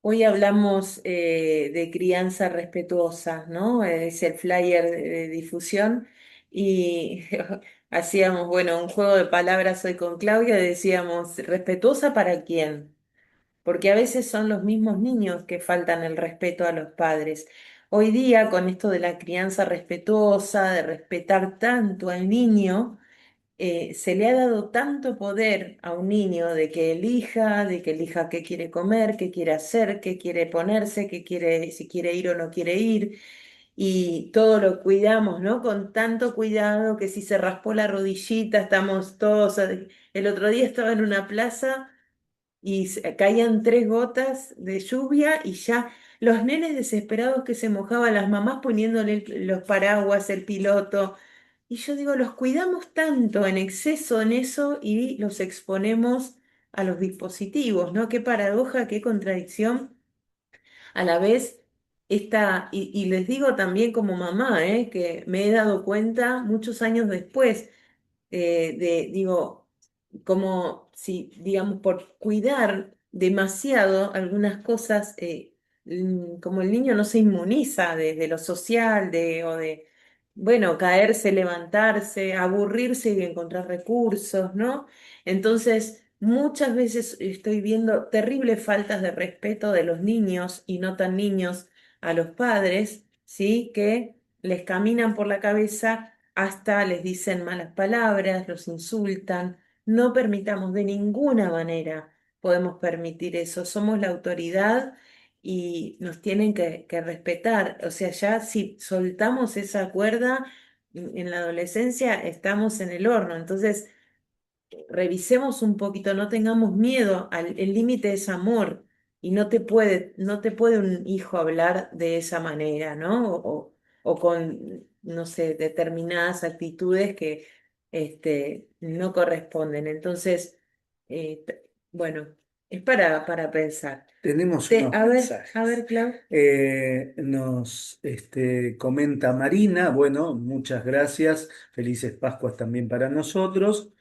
Hoy hablamos de crianza respetuosa, ¿no? Es el flyer de difusión y hacíamos, bueno, un juego de palabras hoy con Claudia, decíamos, ¿respetuosa para quién? Porque a veces son los mismos niños que faltan el respeto a los padres. Hoy día, con esto de la crianza respetuosa, de respetar tanto al niño, se le ha dado tanto poder a un niño de que elija qué quiere comer, qué quiere hacer, qué quiere ponerse, qué quiere, si quiere ir o no quiere ir, y todo lo cuidamos, ¿no? Con tanto cuidado que si se raspó la rodillita, estamos todos. El otro día estaba en una plaza y caían 3 gotas de lluvia y ya los nenes desesperados que se mojaban, las mamás poniéndole los paraguas, el piloto. Y yo digo, los cuidamos tanto en exceso en eso y los exponemos a los dispositivos, ¿no? Qué paradoja, qué contradicción. A la vez, y les digo también como mamá, que me he dado cuenta muchos años después digo, como si, digamos, por cuidar demasiado algunas cosas, como el niño no se inmuniza de lo social, o de, bueno, caerse, levantarse, aburrirse y encontrar recursos, ¿no? Entonces, muchas veces estoy viendo terribles faltas de respeto de los niños y no tan niños a los padres, ¿sí? Que les caminan por la cabeza hasta les dicen malas palabras, los insultan. No permitamos de ninguna manera, podemos permitir eso. Somos la autoridad y nos tienen que respetar. O sea, ya si soltamos esa cuerda en la adolescencia, estamos en el horno. Entonces, revisemos un poquito, no tengamos miedo, el límite es amor y no te puede un hijo hablar de esa manera, ¿no? O con, no sé, determinadas actitudes que no corresponden. Entonces, bueno, es para pensar. Tenemos unos A mensajes. ver, Clau. Nos comenta Marina, bueno, muchas gracias, felices Pascuas también para nosotros.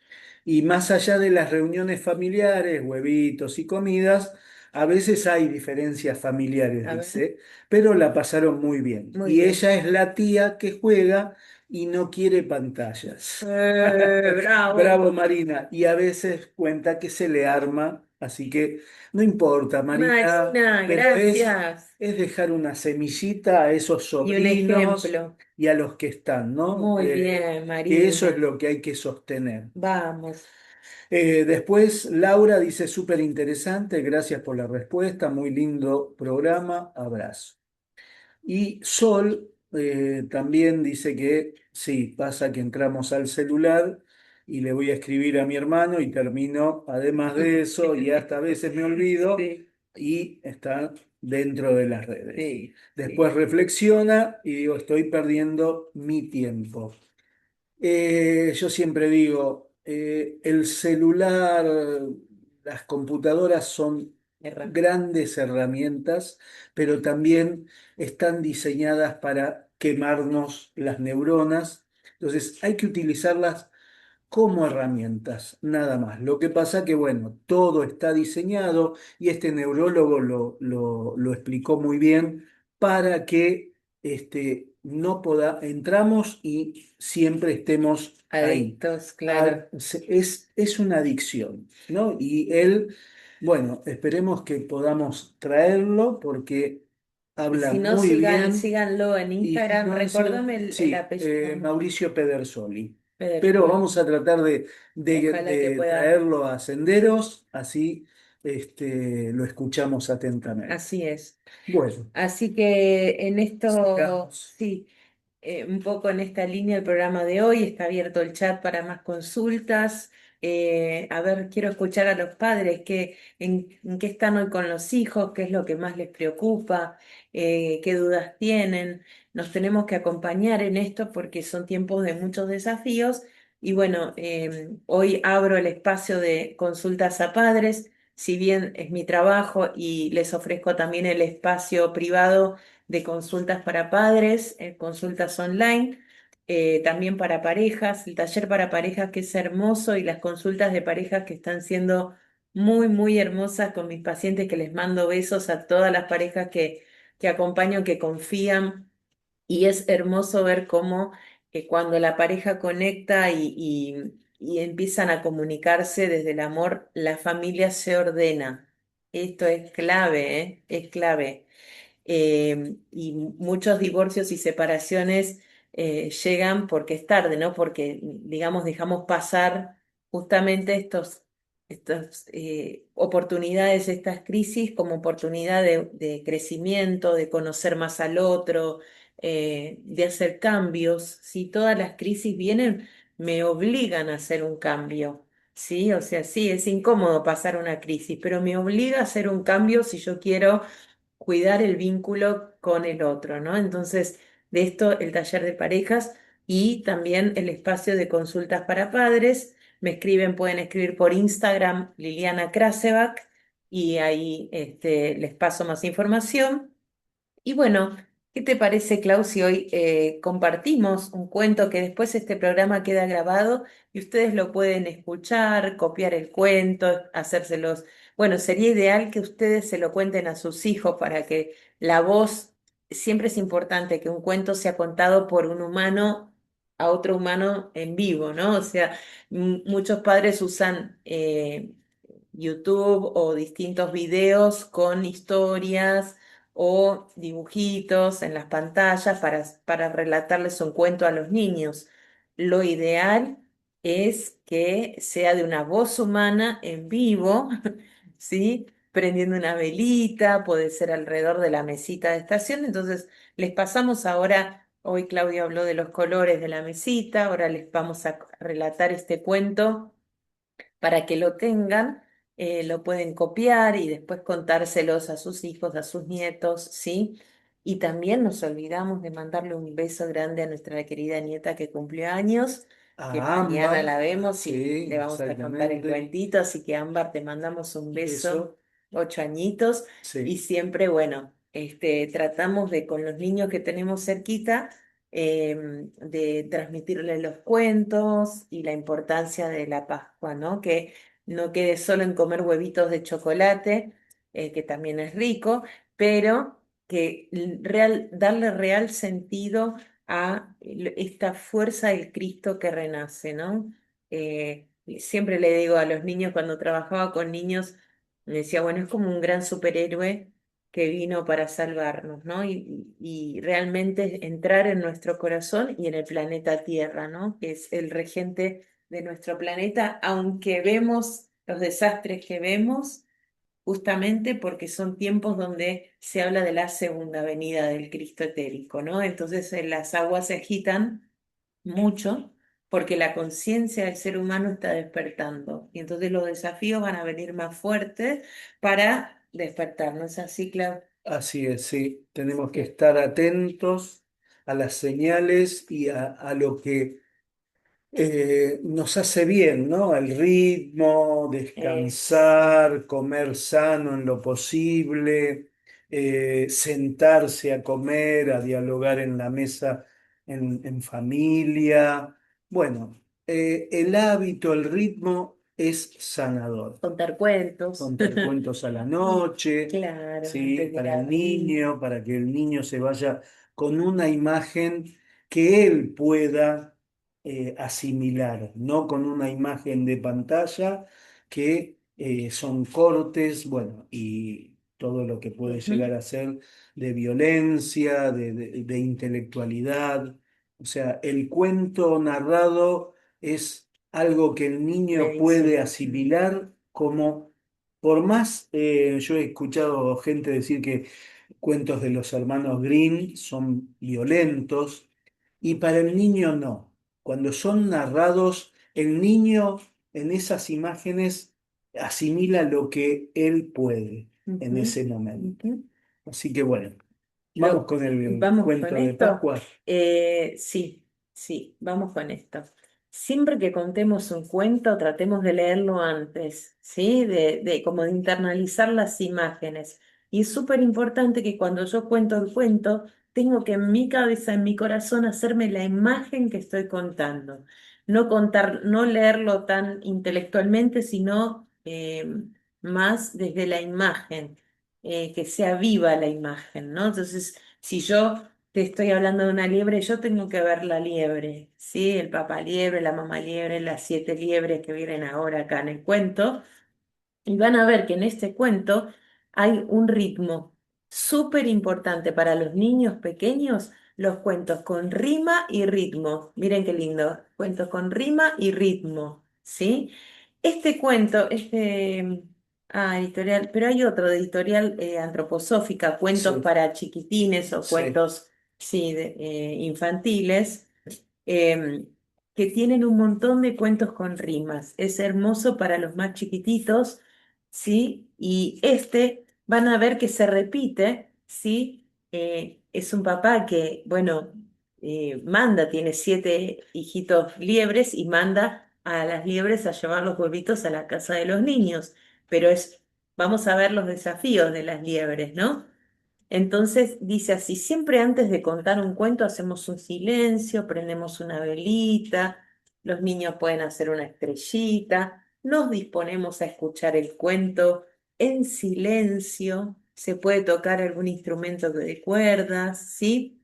Y más allá de las reuniones familiares, huevitos y comidas, a veces hay diferencias familiares, A ver, dice, pero la pasaron muy bien. muy Y bien. ella es la tía que juega y no quiere pantallas. Bravo. Bravo, Marina. Y a veces cuenta que se le arma, así que no importa, Marina, Marina, pero gracias. es dejar una semillita a esos Y un sobrinos ejemplo. y a los que están, ¿no? Muy bien, Que eso es Marina. lo que hay que sostener. Vamos. Después, Laura dice, súper interesante, gracias por la respuesta, muy lindo programa, abrazo. Y Sol también dice que sí, pasa que entramos al celular y le voy a escribir a mi hermano y termino, además de eso, y hasta a veces me olvido, Sí, y está dentro de las redes. sí, sí. Después reflexiona y digo, estoy perdiendo mi tiempo. Yo siempre digo, el celular, las computadoras son Herramienta. grandes herramientas, pero también están diseñadas para quemarnos las neuronas. Entonces hay que utilizarlas como herramientas, nada más. Lo que pasa que, bueno, todo está diseñado y este neurólogo lo explicó muy bien para que entramos y siempre estemos ahí. Adictos, claro. Es una adicción, ¿no? Y él, bueno, esperemos que podamos traerlo porque Y habla si no, muy bien síganlo en y si Instagram. no, Recordame el sí, apellido. Mauricio Pedersoli. Pero Pedersol. vamos a tratar Ojalá que de pueda. traerlo a Senderos, así lo escuchamos atentamente. Así es. Bueno, Así que en esto, sigamos. sí, un poco en esta línea el programa de hoy, está abierto el chat para más consultas. A ver, quiero escuchar a los padres, en qué están hoy con los hijos, qué es lo que más les preocupa, qué dudas tienen. Nos tenemos que acompañar en esto porque son tiempos de muchos desafíos. Y bueno, hoy abro el espacio de consultas a padres, si bien es mi trabajo y les ofrezco también el espacio privado de consultas para padres, consultas online, también para parejas, el taller para parejas que es hermoso y las consultas de parejas que están siendo muy, muy hermosas con mis pacientes que les mando besos a todas las parejas que acompaño, que confían. Y es hermoso ver cómo cuando la pareja conecta y empiezan a comunicarse desde el amor, la familia se ordena. Esto es clave, ¿eh? Es clave. Y muchos divorcios y separaciones llegan porque es tarde, ¿no? Porque, digamos, dejamos pasar justamente estas oportunidades, estas crisis como oportunidad de crecimiento, de conocer más al otro, de hacer cambios. Si todas las crisis vienen, me obligan a hacer un cambio. Sí, o sea, sí, es incómodo pasar una crisis, pero me obliga a hacer un cambio si yo quiero cuidar el vínculo con el otro, ¿no? Entonces, de esto el taller de parejas y también el espacio de consultas para padres. Me escriben, pueden escribir por Instagram Liliana Krasevak y ahí les paso más información. Y bueno, ¿qué te parece, Clau, si hoy compartimos un cuento que después este programa queda grabado y ustedes lo pueden escuchar, copiar el cuento, hacérselos? Bueno, sería ideal que ustedes se lo cuenten a sus hijos para que la voz, siempre es importante que un cuento sea contado por un humano a otro humano en vivo, ¿no? O sea, muchos padres usan YouTube o distintos videos con historias o dibujitos en las pantallas para relatarles un cuento a los niños. Lo ideal es que sea de una voz humana en vivo, ¿sí? Prendiendo una velita, puede ser alrededor de la mesita de estación. Entonces, les pasamos ahora, hoy Claudia habló de los colores de la mesita, ahora les vamos a relatar este cuento para que lo tengan, lo pueden copiar y después contárselos a sus hijos, a sus nietos, ¿sí? Y también nos olvidamos de mandarle un beso grande a nuestra querida nieta que cumplió años, que A mañana Ámbar, la vemos y sí, le vamos a contar el exactamente. cuentito, así que Ámbar, te mandamos un beso, Eso, 8 añitos, y sí. siempre, bueno, tratamos de con los niños que tenemos cerquita, de transmitirles los cuentos y la importancia de la Pascua, ¿no? Que no quede solo en comer huevitos de chocolate, que también es rico, pero que darle real sentido a esta fuerza del Cristo que renace, ¿no? Siempre le digo a los niños, cuando trabajaba con niños, me decía, bueno, es como un gran superhéroe que vino para salvarnos, ¿no? Y realmente entrar en nuestro corazón y en el planeta Tierra, ¿no? Que es el regente de nuestro planeta, aunque vemos los desastres que vemos, justamente porque son tiempos donde se habla de la segunda venida del Cristo etérico, ¿no? Entonces las aguas se agitan mucho porque la conciencia del ser humano está despertando y entonces los desafíos van a venir más fuertes para despertar, ¿no es así, Clau? Así es, sí. Tenemos que estar atentos a las señales y a lo que nos hace bien, ¿no? El ritmo, Es descansar, comer sano en lo posible, sentarse a comer, a dialogar en la mesa en familia. Bueno, el hábito, el ritmo es sanador. contar cuentos. Contar cuentos a la noche, Claro, ¿sí? antes de Para el dormir. niño, para que el niño se vaya con una imagen que él pueda asimilar, no con una imagen de pantalla que son cortes, bueno, y todo lo que puede llegar Ujú. a ser de violencia, de intelectualidad. O sea, el cuento narrado es algo que el niño puede Medicina. asimilar como, por más, yo he escuchado gente decir que cuentos de los hermanos Grimm son violentos y para el niño no. Cuando son narrados, el niño en esas imágenes asimila lo que él puede en Ujú, ese momento. ujú. Así que bueno, vamos Lo, con el vamos con cuento de esto. Pascua. Sí, sí, vamos con esto. Siempre que contemos un cuento, tratemos de leerlo antes, ¿sí? De como de internalizar las imágenes. Y es súper importante que cuando yo cuento el cuento, tengo que en mi cabeza, en mi corazón, hacerme la imagen que estoy contando. No contar, no leerlo tan intelectualmente, sino más desde la imagen, que sea viva la imagen, ¿no? Entonces, si yo te estoy hablando de una liebre, yo tengo que ver la liebre, ¿sí? El papá liebre, la mamá liebre, las 7 liebres que vienen ahora acá en el cuento. Y van a ver que en este cuento hay un ritmo súper importante para los niños pequeños, los cuentos con rima y ritmo. Miren qué lindo, cuentos con rima y ritmo, ¿sí? Este cuento, editorial, pero hay otro de editorial antroposófica, cuentos Sí, para chiquitines o sí, cuentos, sí, infantiles em, que tienen un montón de cuentos con rimas. Es hermoso para los más chiquititos, ¿sí? Y van a ver que se repite, ¿sí? Es un papá que, bueno, manda, tiene 7 hijitos liebres y manda a las liebres a llevar los huevitos a la casa de los niños. Pero vamos a ver los desafíos de las liebres, ¿no? Entonces dice así, siempre antes de contar un cuento hacemos un silencio, prendemos una velita, los niños pueden hacer una estrellita, nos disponemos a escuchar el cuento en silencio, se puede tocar algún instrumento de cuerdas, ¿sí?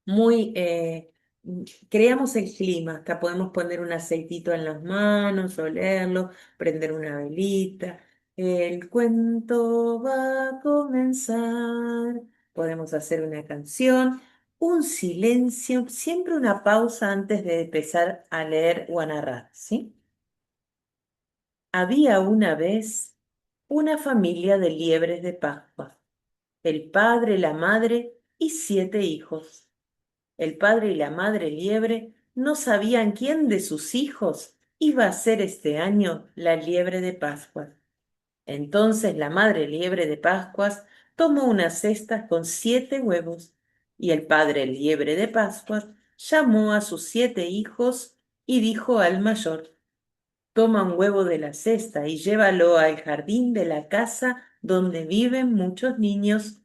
muy, creamos el clima, hasta podemos poner un aceitito en las manos, olerlo, prender una velita. El cuento va a comenzar. Podemos hacer una canción, un silencio, siempre una pausa antes de empezar a leer o a narrar, ¿sí? Había una vez una familia de liebres de Pascua, el padre, la madre y 7 hijos. El padre y la madre liebre no sabían quién de sus hijos iba a ser este año la liebre de Pascuas. Entonces la madre liebre de Pascuas tomó unas cestas con 7 huevos y el padre liebre de Pascuas llamó a sus 7 hijos y dijo al mayor, toma un huevo de la cesta y llévalo al jardín de la casa donde viven muchos niños.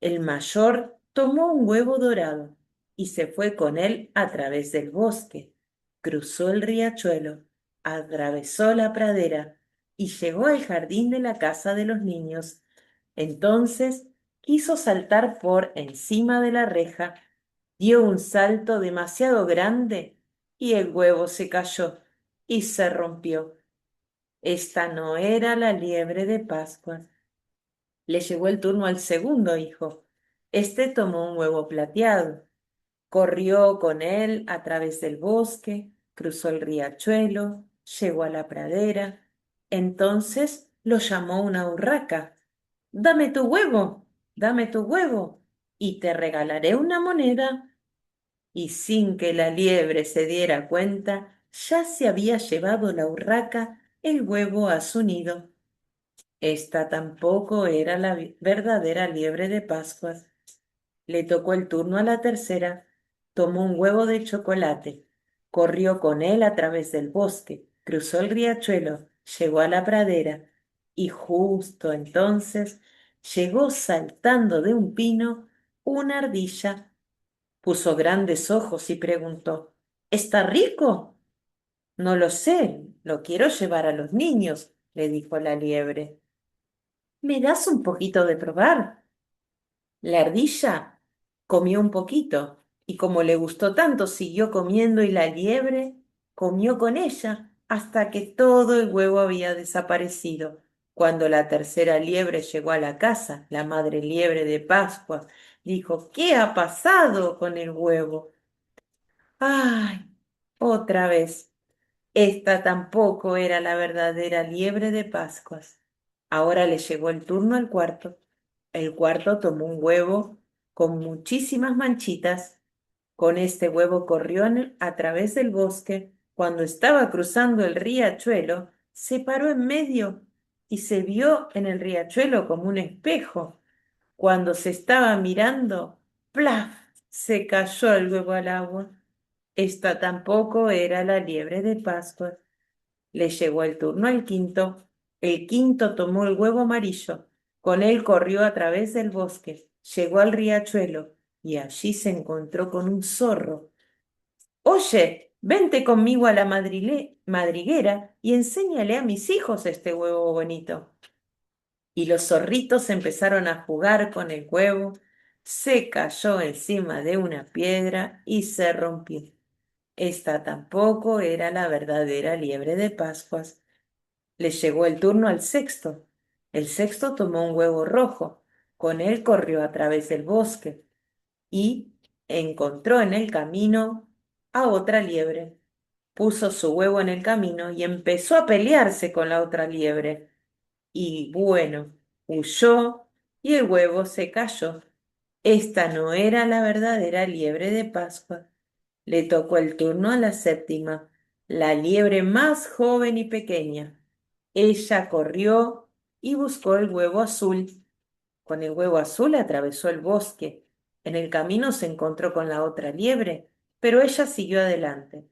El mayor tomó un huevo dorado y se fue con él a través del bosque. Cruzó el riachuelo, atravesó la pradera y llegó al jardín de la casa de los niños. Entonces quiso saltar por encima de la reja, dio un salto demasiado grande y el huevo se cayó y se rompió. Esta no era la liebre de Pascua. Le llegó el turno al segundo hijo. Este tomó un huevo plateado, corrió con él a través del bosque, cruzó el riachuelo, llegó a la pradera. Entonces lo llamó una urraca. Dame tu huevo, dame tu huevo, y te regalaré una moneda. Y sin que la liebre se diera cuenta, ya se había llevado la urraca el huevo a su nido. Esta tampoco era la verdadera liebre de Pascuas. Le tocó el turno a la tercera. Tomó un huevo de chocolate, corrió con él a través del bosque, cruzó el riachuelo, llegó a la pradera y justo entonces llegó saltando de un pino una ardilla. Puso grandes ojos y preguntó, ¿está rico? No lo sé, lo quiero llevar a los niños, le dijo la liebre. ¿Me das un poquito de probar? La ardilla comió un poquito y como le gustó tanto siguió comiendo y la liebre comió con ella hasta que todo el huevo había desaparecido. Cuando la tercera liebre llegó a la casa, la madre liebre de Pascua dijo, ¿qué ha pasado con el huevo? ¡Ay! Otra vez. Esta tampoco era la verdadera liebre de Pascuas. Ahora le llegó el turno al cuarto. El cuarto tomó un huevo con muchísimas manchitas. Con este huevo corrió a través del bosque. Cuando estaba cruzando el riachuelo, se paró en medio y se vio en el riachuelo como un espejo. Cuando se estaba mirando, ¡plaf! Se cayó el huevo al agua. Esta tampoco era la liebre de Pascua. Le llegó el turno al quinto. El quinto tomó el huevo amarillo. Con él corrió a través del bosque. Llegó al riachuelo y allí se encontró con un zorro. Oye, Vente conmigo a la madriguera y enséñale a mis hijos este huevo bonito. Y los zorritos empezaron a jugar con el huevo, se cayó encima de una piedra y se rompió. Esta tampoco era la verdadera liebre de Pascuas. Le llegó el turno al sexto. El sexto tomó un huevo rojo. Con él corrió a través del bosque y encontró en el camino a otra liebre. Puso su huevo en el camino y empezó a pelearse con la otra liebre. Y bueno, huyó y el huevo se cayó. Esta no era la verdadera liebre de Pascua. Le tocó el turno a la séptima, la liebre más joven y pequeña. Ella corrió y buscó el huevo azul. Con el huevo azul atravesó el bosque. En el camino se encontró con la otra liebre, pero ella siguió adelante.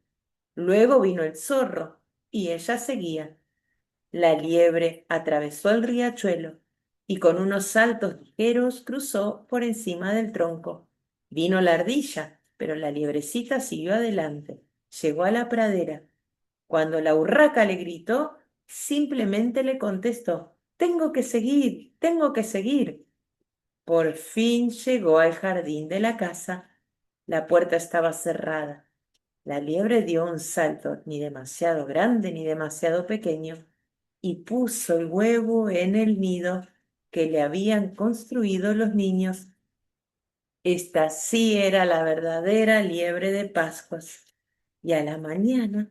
Luego vino el zorro y ella seguía. La liebre atravesó el riachuelo y con unos saltos ligeros cruzó por encima del tronco. Vino la ardilla, pero la liebrecita siguió adelante. Llegó a la pradera. Cuando la urraca le gritó, simplemente le contestó, tengo que seguir, tengo que seguir. Por fin llegó al jardín de la casa. La puerta estaba cerrada. La liebre dio un salto, ni demasiado grande ni demasiado pequeño, y puso el huevo en el nido que le habían construido los niños. Esta sí era la verdadera liebre de Pascuas. Y a la mañana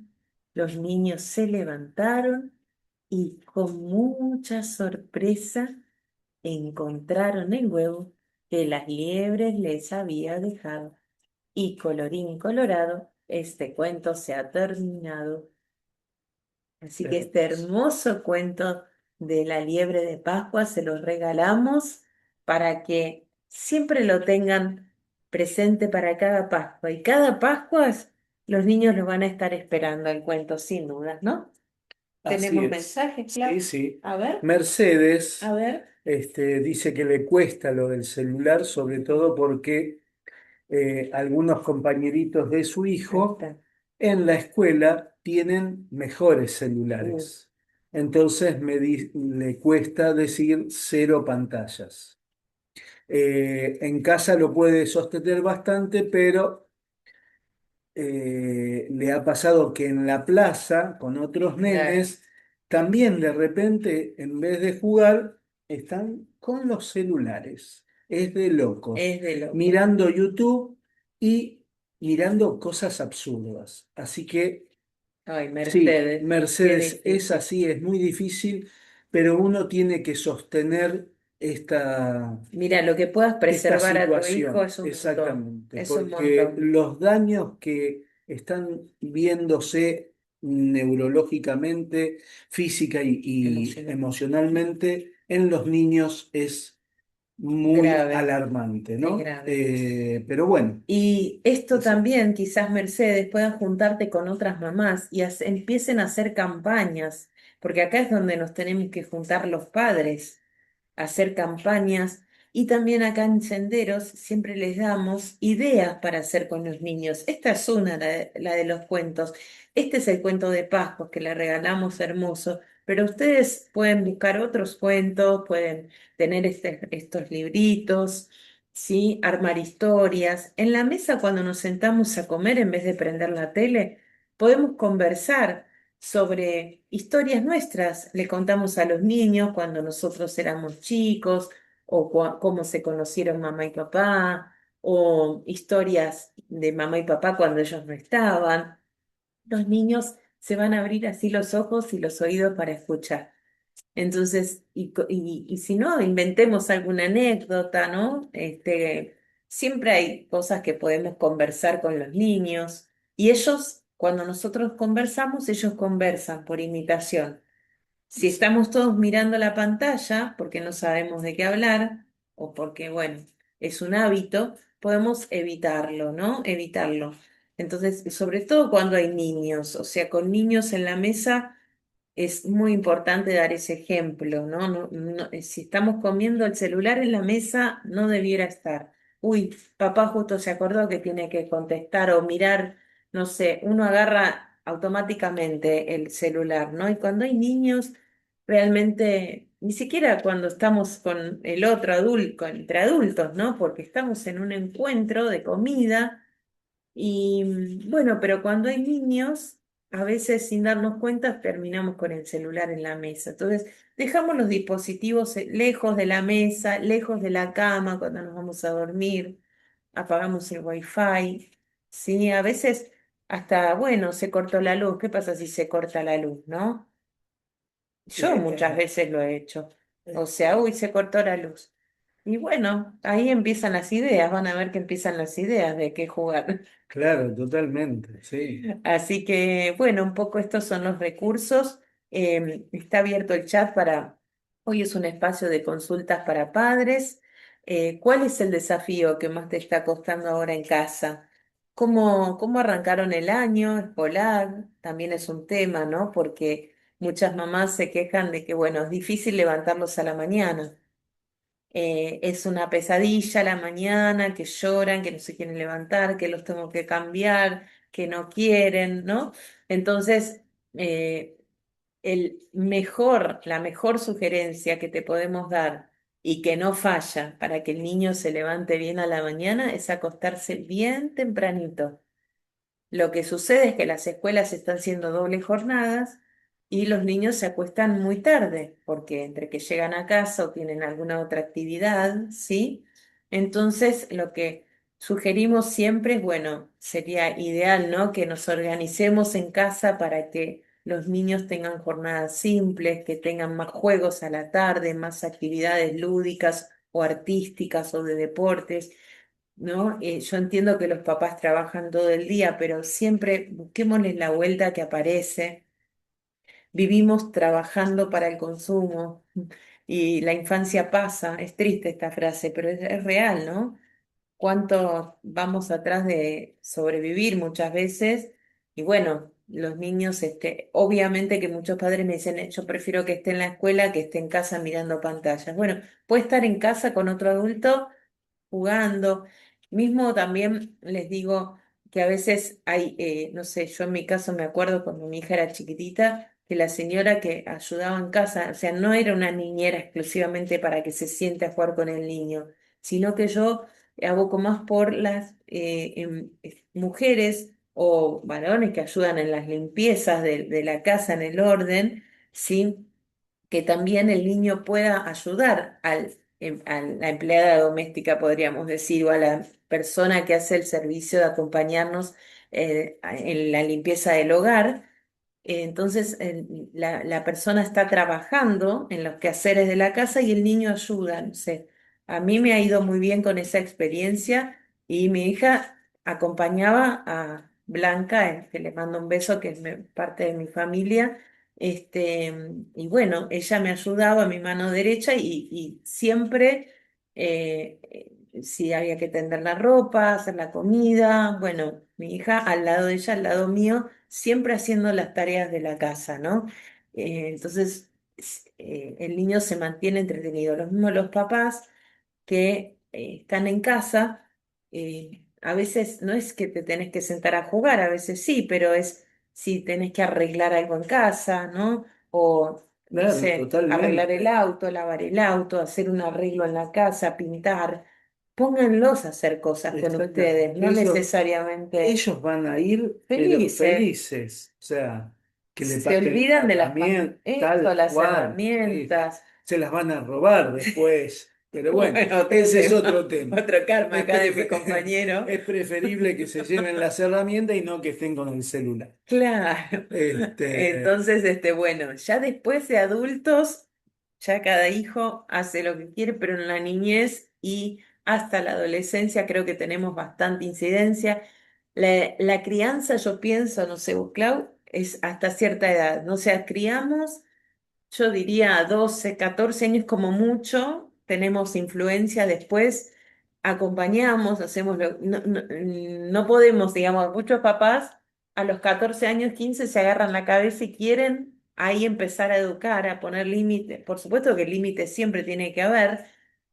los niños se levantaron y con mucha sorpresa encontraron el huevo que las liebres les había dejado. Y colorín colorado, este cuento se ha terminado. Así que este Hermoso. hermoso cuento de la liebre de Pascua se los regalamos para que siempre lo tengan presente para cada Pascua. Y cada Pascua los niños lo van a estar esperando el cuento, sin dudas, ¿no? Así Tenemos es. mensajes, Sí, Clau. sí. A ver, a Mercedes, ver. dice que le cuesta lo del celular, sobre todo porque algunos compañeritos de su Ahí hijo está. en la escuela tienen mejores Uh, celulares. Entonces le cuesta decir cero pantallas. En casa lo puede sostener bastante, pero le ha pasado que en la plaza, con otros claro, nenes, también de repente, en vez de jugar, están con los celulares. Es de locos, es de loco. mirando YouTube y mirando cosas absurdas. Así que Ay, sí, Mercedes, qué Mercedes es difícil. así, es muy difícil, pero uno tiene que sostener esta Mira, lo que puedas esta preservar a tu hijo situación, es un montón, exactamente, es un porque montón los daños que están viéndose neurológicamente, física y emocional. emocionalmente en los niños es muy Grave, alarmante, es ¿no? grave. Pero bueno, Y esto es así. también, quizás Mercedes, puedan juntarte con otras mamás y empiecen a hacer campañas, porque acá es donde nos tenemos que juntar los padres, hacer campañas. Y también acá en Senderos siempre les damos ideas para hacer con los niños. Esta es una, la de los cuentos. Este es el cuento de Pascua que le regalamos hermoso, pero ustedes pueden buscar otros cuentos, pueden tener estos libritos, ¿sí? Armar historias. En la mesa cuando nos sentamos a comer, en vez de prender la tele, podemos conversar sobre historias nuestras. Le contamos a los niños cuando nosotros éramos chicos, o cómo se conocieron mamá y papá, o historias de mamá y papá cuando ellos no estaban. Los niños se van a abrir así los ojos y los oídos para escuchar. Entonces, y si no, inventemos alguna anécdota, ¿no? Siempre hay cosas que podemos conversar con los niños y ellos, cuando nosotros conversamos, ellos conversan por imitación. Si estamos todos mirando la pantalla porque no sabemos de qué hablar o porque, bueno, es un hábito, podemos evitarlo, ¿no? Evitarlo. Entonces, sobre todo cuando hay niños, o sea, con niños en la mesa es muy importante dar ese ejemplo, ¿no? Si estamos comiendo el celular en la mesa, no debiera estar. Uy, papá justo se acordó que tiene que contestar o mirar no sé, uno agarra automáticamente el celular, ¿no? Y cuando hay niños, realmente, ni siquiera cuando estamos con el otro adulto, entre adultos, ¿no? Porque estamos en un encuentro de comida y bueno, pero cuando hay niños, a veces sin darnos cuenta terminamos con el celular en la mesa. Entonces, dejamos los dispositivos lejos de la mesa, lejos de la cama cuando nos vamos a dormir, apagamos el wifi, ¿sí? A veces hasta, bueno, se cortó la luz. ¿Qué pasa si se corta la luz, no? Yo muchas Eh, veces lo he hecho. O eh, sea, uy, se cortó la luz. Y bueno, ahí empiezan las ideas, van a ver que empiezan las ideas de qué jugar. claro, totalmente, sí. Así que, bueno, un poco estos son los recursos. Está abierto el chat para, hoy es un espacio de consultas para padres. ¿Cuál es el desafío que más te está costando ahora en casa? ¿Cómo arrancaron el año escolar? También es un tema, ¿no? Porque muchas mamás se quejan de que, bueno, es difícil levantarlos a la mañana. Es una pesadilla a la mañana, que lloran, que no se quieren levantar, que los tengo que cambiar, que no quieren, ¿no? Entonces, eh, la mejor sugerencia que te podemos dar y que no falla para que el niño se levante bien a la mañana es acostarse bien tempranito. Lo que sucede es que las escuelas están haciendo dobles jornadas y los niños se acuestan muy tarde, porque entre que llegan a casa o tienen alguna otra actividad, ¿sí? Entonces, lo que sugerimos siempre es, bueno, sería ideal, ¿no? Que nos organicemos en casa para que los niños tengan jornadas simples, que tengan más juegos a la tarde, más actividades lúdicas o artísticas o de deportes. ¿No? Yo entiendo que los papás trabajan todo el día, pero siempre busquémosles la vuelta que aparece. Vivimos trabajando para el consumo y la infancia pasa. Es triste esta frase, pero es real, ¿no? Cuánto vamos atrás de sobrevivir muchas veces. Y bueno, los niños, obviamente que muchos padres me dicen, yo prefiero que esté en la escuela que esté en casa mirando pantallas. Bueno, puede estar en casa con otro adulto jugando. Mismo también les digo que a veces hay, no sé, yo en mi caso me acuerdo cuando mi hija era chiquitita, que la señora que ayudaba en casa, o sea, no era una niñera exclusivamente para que se siente a jugar con el niño, sino que yo aboco más por las mujeres o varones que ayudan en las limpiezas de la casa, en el orden, ¿sí? Que también el niño pueda ayudar a la empleada doméstica, podríamos decir, o a la persona que hace el servicio de acompañarnos en la limpieza del hogar. Entonces, la persona está trabajando en los quehaceres de la casa y el niño ayuda. No sé, a mí me ha ido muy bien con esa experiencia y mi hija acompañaba a Blanca, que le mando un beso, que es parte de mi familia. Y bueno, ella me ayudaba a mi mano derecha y siempre, si había que tender la ropa, hacer la comida, bueno, mi hija al lado de ella, al lado mío siempre haciendo las tareas de la casa, ¿no? Entonces, el niño se mantiene entretenido. Lo mismo los papás que están en casa, a veces no es que te tenés que sentar a jugar, a veces sí, pero es si tenés que arreglar algo en casa, ¿no? O, no Claro, sé, arreglar el totalmente. auto, lavar el auto, hacer un arreglo en la casa, pintar. Pónganlos a hacer cosas con ustedes, Exactamente. no necesariamente Ellos van a ir, pero felices. felices. O sea, que le Se pasen olvidan las de las herramientas, eso, tal las cual. herramientas. Se las van a robar después. Pero bueno, Bueno, otro ese es tema, otro tema. otro karma Es, acá de mi compañero. es preferible que se lleven las herramientas y no que estén con el celular. Claro. Este, Entonces, bueno, ya después de adultos, ya cada hijo hace lo que quiere, pero en la niñez y hasta la adolescencia creo que tenemos bastante incidencia. La crianza, yo pienso, no sé, vos, Clau, es hasta cierta edad. No sea, criamos. Yo diría 12, 14 años como mucho, tenemos influencia después, acompañamos, hacemos no podemos, digamos, muchos papás a los 14 años, 15 se agarran la cabeza y quieren ahí empezar a educar, a poner límites. Por supuesto que límites siempre tiene que haber,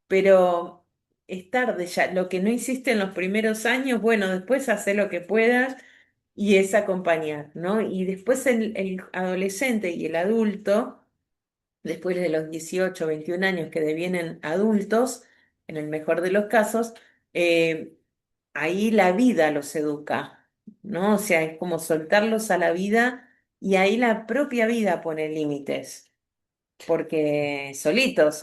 pero es tarde ya. Lo que no hiciste en los primeros años, bueno, después haz lo que puedas y es acompañar, ¿no? Y después el adolescente y el adulto, después de los 18 21 años que devienen adultos, en el mejor de los casos, eh, ahí la vida los educa, ¿no? O sea, es como soltarlos a la vida y ahí la propia vida pone límites porque solitos,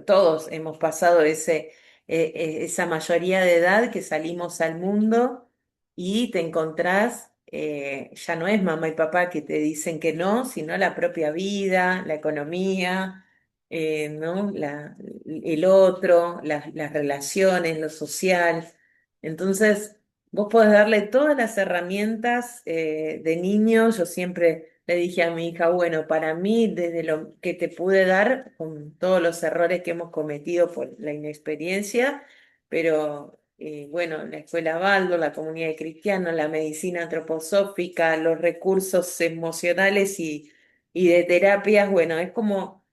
todos hemos pasado esa mayoría de edad que salimos al mundo y te encontrás, ya no es mamá y papá que te dicen que no, sino la propia vida, la economía, ¿no? El otro, las relaciones, lo social. Entonces, vos podés darle todas las herramientas de niño. Yo siempre le dije a mi hija, bueno, para mí, desde lo que te pude dar, con todos los errores que hemos cometido por la inexperiencia, pero bueno, la escuela Baldor, la comunidad de cristianos, la medicina antroposófica, los recursos emocionales y de terapias, bueno, es como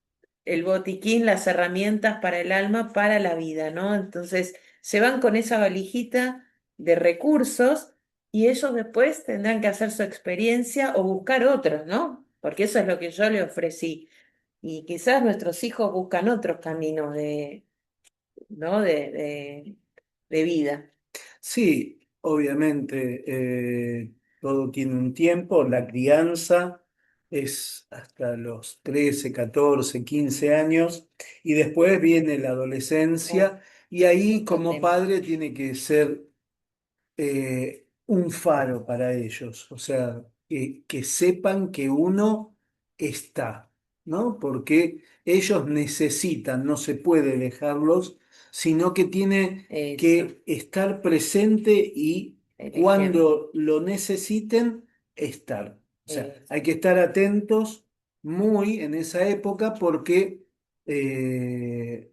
el botiquín, las herramientas para el alma, para la vida, ¿no? Entonces, se van con esa valijita de recursos y ellos después tendrán que hacer su experiencia o buscar otros, ¿no? Porque eso es lo que yo le ofrecí. Y quizás nuestros hijos buscan otros caminos ¿no? de vida. Sí, obviamente, todo tiene un tiempo. La crianza es hasta los 13, 14, 15 años y después viene la Oh, adolescencia y ahí otro como tema. padre tiene que ser un faro para ellos, o sea, que sepan que uno está, ¿no? Porque ellos necesitan, no se puede dejarlos, sino que tiene Eso, que estar presente y el ejemplo. cuando lo necesiten, estar. O sea, Eh, hay que estar atentos muy en esa época porque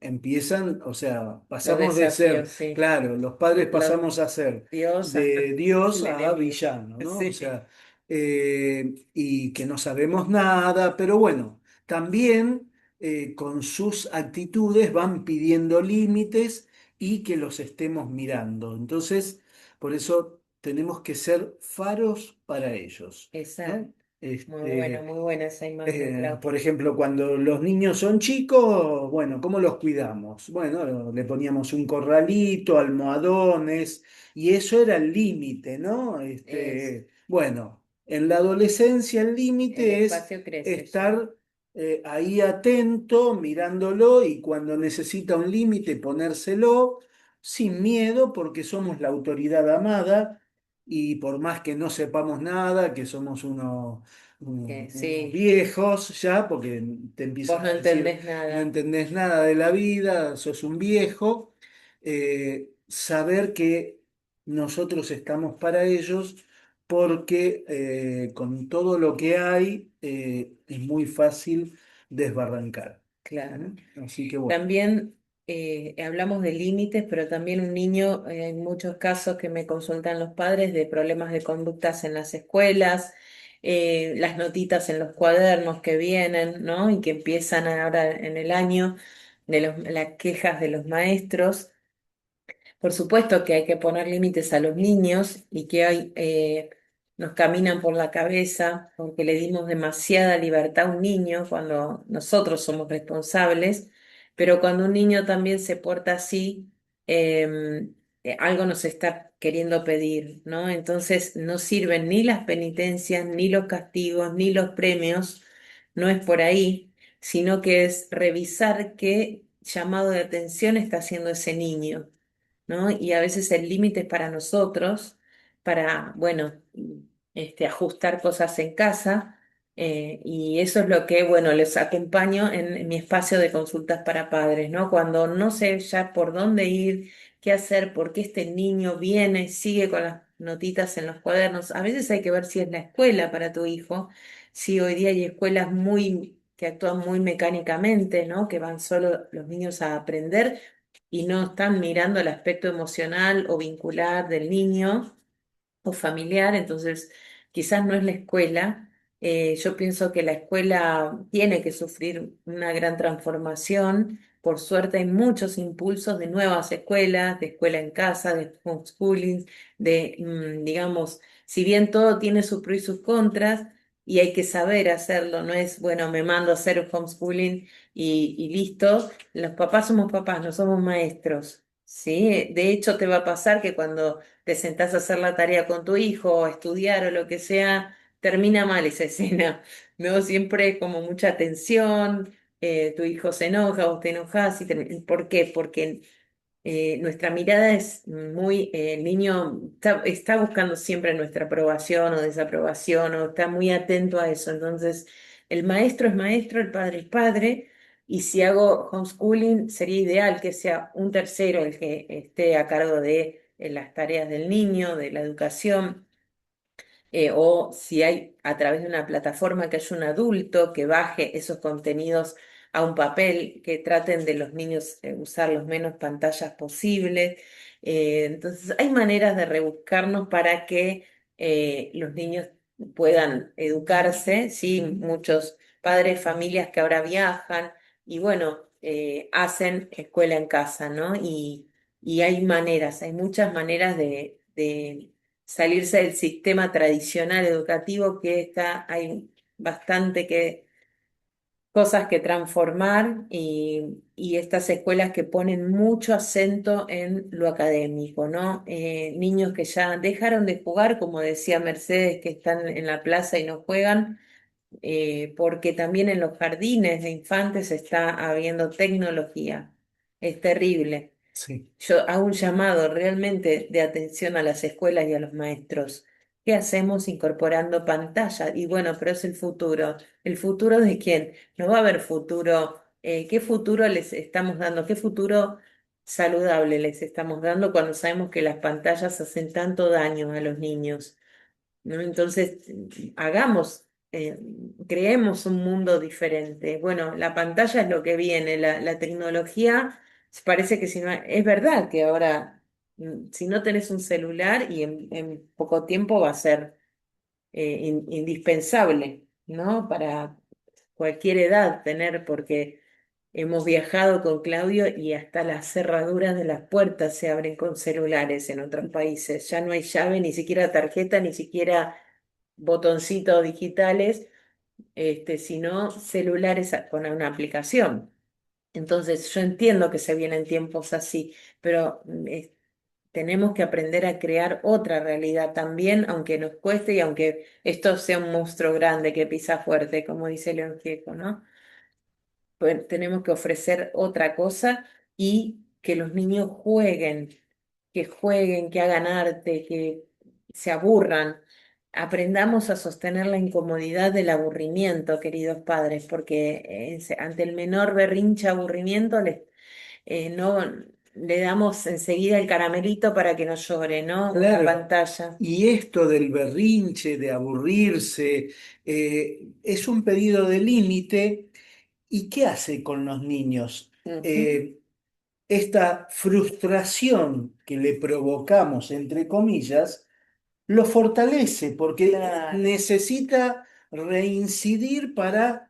empiezan, o sea, los pasamos de ser, desafíos, sí. claro, los padres Los pasamos a ser Dios de hasta Dios el a enemigo. villano, ¿no? O Sí, sea, y que no sabemos nada, pero bueno, también con sus actitudes van pidiendo límites y que los estemos mirando. Entonces, por eso tenemos que ser faros para ellos, ¿no? exacto. Este, Muy buena esa imagen, Clau. por ejemplo, cuando los niños son chicos, bueno, ¿cómo los cuidamos? Bueno, le poníamos un corralito, almohadones, y eso era el límite, ¿no? Es, Bueno, en la adolescencia el el límite es espacio crece ya. estar ahí atento, mirándolo, y cuando necesita un límite, ponérselo sin miedo, porque somos la autoridad amada, y por más que no sepamos nada, que somos Que unos sí, viejos ya, porque te vos empiezan no a decir, entendés no nada. entendés nada de la vida, sos un viejo, saber que nosotros estamos para ellos porque con todo lo que hay es muy fácil desbarrancar. Claro. ¿Mm? Así que bueno, También hablamos de límites, pero también un niño, hay muchos casos que me consultan los padres de problemas de conductas en las escuelas, las notitas en los cuadernos que vienen, ¿no? Y que empiezan ahora en el año, las quejas de los maestros. Por supuesto que hay que poner límites a los niños y que hay, nos caminan por la cabeza porque le dimos demasiada libertad a un niño cuando nosotros somos responsables, pero cuando un niño también se porta así, algo nos está queriendo pedir, ¿no? Entonces no sirven ni las penitencias, ni los castigos, ni los premios, no es por ahí, sino que es revisar qué llamado de atención está haciendo ese niño, ¿no? Y a veces el límite es para nosotros, para, bueno, ajustar cosas en casa, y eso es lo que, bueno, les acompaño en mi espacio de consultas para padres, ¿no? Cuando no sé ya por dónde ir, qué hacer, por qué este niño viene, sigue con las notitas en los cuadernos. A veces hay que ver si es la escuela para tu hijo, si hoy día hay escuelas que actúan muy mecánicamente, ¿no? Que van solo los niños a aprender y no están mirando el aspecto emocional o vincular del niño o familiar, entonces quizás no es la escuela. Yo pienso que la escuela tiene que sufrir una gran transformación, por suerte hay muchos impulsos de nuevas escuelas, de escuela en casa, de homeschooling, digamos, si bien todo tiene sus pros y sus contras, y hay que saber hacerlo, no es, bueno, me mando a hacer homeschooling y listo. Los papás somos papás, no somos maestros, ¿sí? De hecho, te va a pasar que cuando te sentás a hacer la tarea con tu hijo, o a estudiar o lo que sea, termina mal esa escena, ¿no? Siempre como mucha tensión, tu hijo se enoja, vos te enojás, ¿por qué? Porque nuestra mirada es muy, el niño está buscando siempre nuestra aprobación o desaprobación, o está muy atento a eso. Entonces, el maestro es maestro, el padre es padre, y si hago homeschooling, sería ideal que sea un tercero el que esté a cargo de las tareas del niño, de la educación, o si hay a través de una plataforma que haya un adulto que baje esos contenidos a un papel, que traten de los niños usar los menos pantallas posibles. Entonces, hay maneras de rebuscarnos para que los niños puedan educarse, ¿sí? Muchos padres, familias que ahora viajan y bueno, hacen escuela en casa, ¿no? Y hay maneras, hay muchas maneras de salirse del sistema tradicional educativo que está, hay bastante cosas que transformar y estas escuelas que ponen mucho acento en lo académico, ¿no? Niños que ya dejaron de jugar, como decía Mercedes, que están en la plaza y no juegan, porque también en los jardines de infantes está habiendo tecnología. Es terrible. Sí. Yo hago un llamado realmente de atención a las escuelas y a los maestros. ¿Qué hacemos incorporando pantalla? Y bueno, pero es el futuro. ¿El futuro de quién? No va a haber futuro. ¿Qué futuro les estamos dando? ¿Qué futuro saludable les estamos dando cuando sabemos que las pantallas hacen tanto daño a los niños? ¿No? Entonces, hagamos, creemos un mundo diferente. Bueno, la pantalla es lo que viene, la tecnología, parece que si no, es verdad que ahora, si no tenés un celular y en poco tiempo va a ser indispensable, ¿no? Para cualquier edad tener, porque hemos viajado con Claudio y hasta las cerraduras de las puertas se abren con celulares en otros países. Ya no hay llave, ni siquiera tarjeta, ni siquiera botoncitos digitales, sino celulares con una aplicación. Entonces, yo entiendo que se vienen tiempos así, pero tenemos que aprender a crear otra realidad también, aunque nos cueste y aunque esto sea un monstruo grande que pisa fuerte, como dice León Gieco, ¿no? Pues tenemos que ofrecer otra cosa y que los niños jueguen, que hagan arte, que se aburran. Aprendamos a sostener la incomodidad del aburrimiento, queridos padres, porque ante el menor berrinche aburrimiento no le damos enseguida el caramelito para que no llore, ¿no? Una Claro. pantalla. Y esto del berrinche, de aburrirse, es un pedido de límite. ¿Y qué hace con los niños? Ujú. Esta frustración que le provocamos, entre comillas, lo fortalece porque Claro. necesita reincidir para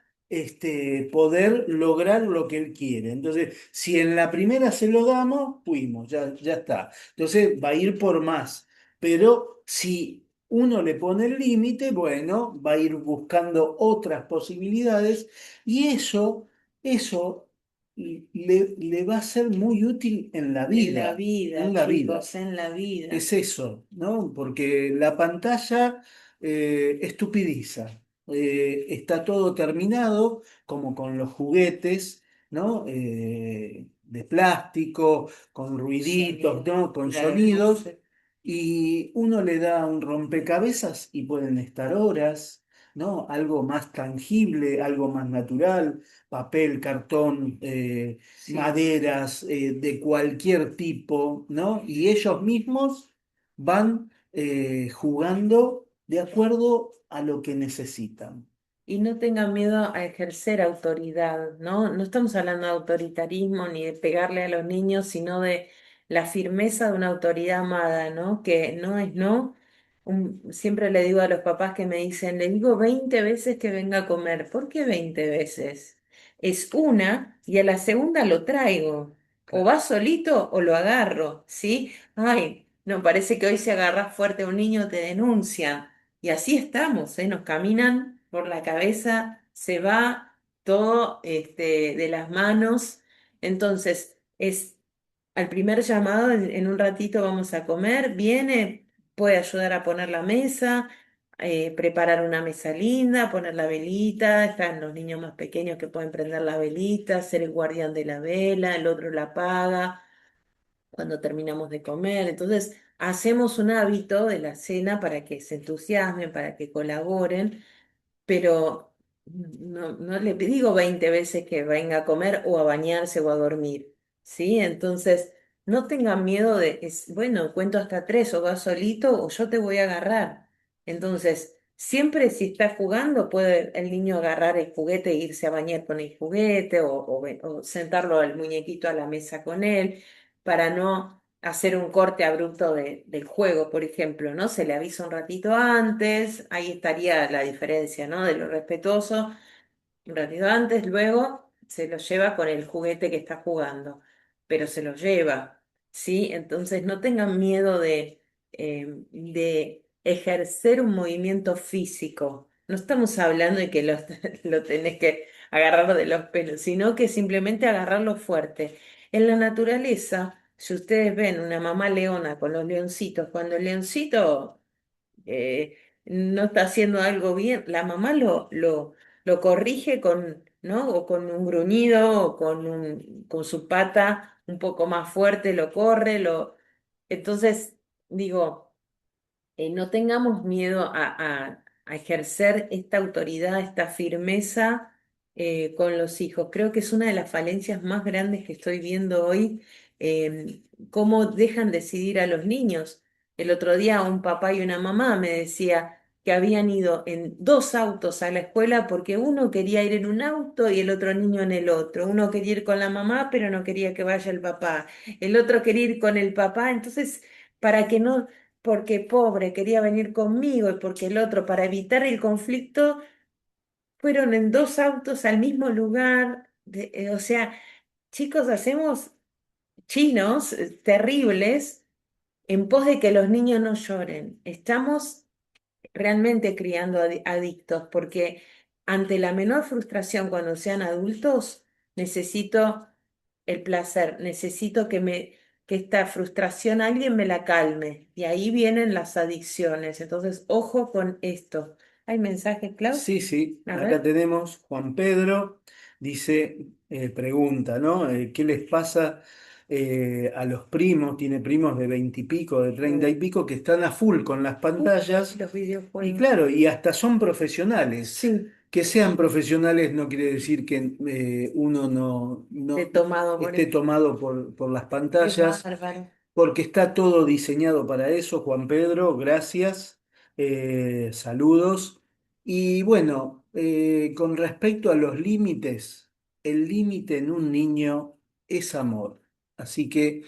poder lograr lo que él quiere. Entonces, si en la primera se lo damos, fuimos, ya está. Entonces va a ir por más. Pero si uno le pone el límite, bueno, va a ir buscando otras posibilidades y eso le va a ser muy útil en la En la vida, en vida, la vida. chicos, en la vida. Es eso, ¿no? Porque la pantalla estupidiza. Está todo terminado, como con los juguetes, ¿no? De plástico, con ruiditos, Sonido, ¿no? Con las sonidos, luces. y uno le da un rompecabezas y pueden estar horas, ¿no? Algo más tangible, algo más natural, papel, cartón, Sí. maderas, de cualquier tipo, ¿no? Y ellos mismos van jugando de acuerdo a lo que necesitan. Y no tengan miedo a ejercer autoridad, ¿no? No estamos hablando de autoritarismo ni de pegarle a los niños, sino de la firmeza de una autoridad amada, ¿no? Que no es no. Siempre le digo a los papás que me dicen, le digo 20 veces que venga a comer. ¿Por qué 20 veces? es una y a la segunda lo traigo. O Claro. va solito o lo agarro, ¿sí? Ay, no, parece que hoy si agarras fuerte a un niño te denuncia. Y así estamos, ¿eh? Nos caminan por la cabeza, se va todo de las manos. Entonces, es al primer llamado, en un ratito vamos a comer, viene, puede ayudar a poner la mesa, preparar una mesa linda, poner la velita, están los niños más pequeños que pueden prender la velita, ser el guardián de la vela, el otro la apaga cuando terminamos de comer. Entonces, hacemos un hábito de la cena para que se entusiasmen, para que colaboren, pero no le digo 20 veces que venga a comer o a bañarse o a dormir, ¿sí? Entonces, no tengan miedo bueno, cuento hasta tres o vas solito o yo te voy a agarrar. Entonces, siempre si está jugando, puede el niño agarrar el juguete e irse a bañar con el juguete o sentarlo al muñequito a la mesa con él para no hacer un corte abrupto del juego, por ejemplo, ¿no? Se le avisa un ratito antes, ahí estaría la diferencia, ¿no? De lo respetuoso un ratito antes, luego se lo lleva con el juguete que está jugando, pero se lo lleva, ¿sí? Entonces no tengan miedo de ejercer un movimiento físico. No estamos hablando de que lo tenés que agarrar de los pelos, sino que simplemente agarrarlo fuerte. En la naturaleza, si ustedes ven una mamá leona con los leoncitos, cuando el leoncito eh, no está haciendo algo bien, la mamá lo corrige con, ¿no? O con un gruñido, o con su pata un poco más fuerte, lo corre, Entonces, digo, no tengamos miedo a ejercer esta autoridad, esta firmeza con los hijos. Creo que es una de las falencias más grandes que estoy viendo hoy, cómo dejan decidir a los niños. El otro día un papá y una mamá me decía que habían ido en dos autos a la escuela porque uno quería ir en un auto y el otro niño en el otro. Uno quería ir con la mamá, pero no quería que vaya el papá. El otro quería ir con el papá. Entonces, para que no porque pobre quería venir conmigo y porque el otro, para evitar el conflicto, fueron en dos autos al mismo lugar. O sea, chicos, hacemos chinos terribles en pos de que los niños no lloren. Estamos realmente criando adictos porque ante la menor frustración cuando sean adultos, necesito el placer, necesito que esta frustración alguien me la calme. Y ahí vienen las adicciones. Entonces, ojo con esto. ¿Hay mensajes, Clau? Sí, sí, A acá ver. tenemos Juan Pedro, dice, pregunta, ¿no? ¿Qué les pasa a los primos? Tiene primos de 20 y pico, de 30 y Uh, pico, que están a full con las pantallas los y videojuegos. claro, y hasta son profesionales. Sí, Que sean profesionales no quiere decir que uno he no tomado por esté eso. tomado por las Qué pantallas bárbaro. porque está todo diseñado para eso, Juan Pedro, gracias, saludos. Y bueno, con respecto a los límites, el límite en un niño es amor. Así que,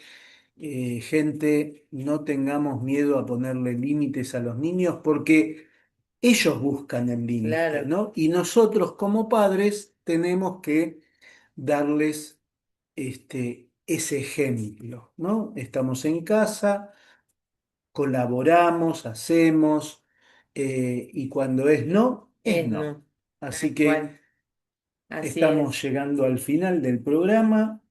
gente, no tengamos miedo a ponerle límites a los niños porque ellos buscan el límite, Claro, ¿no? Y nosotros como padres tenemos que darles ese ejemplo, ¿no? Estamos en casa, colaboramos, hacemos, y cuando es no, es es no. no, Así tal que cual. Así estamos es. llegando al final del programa.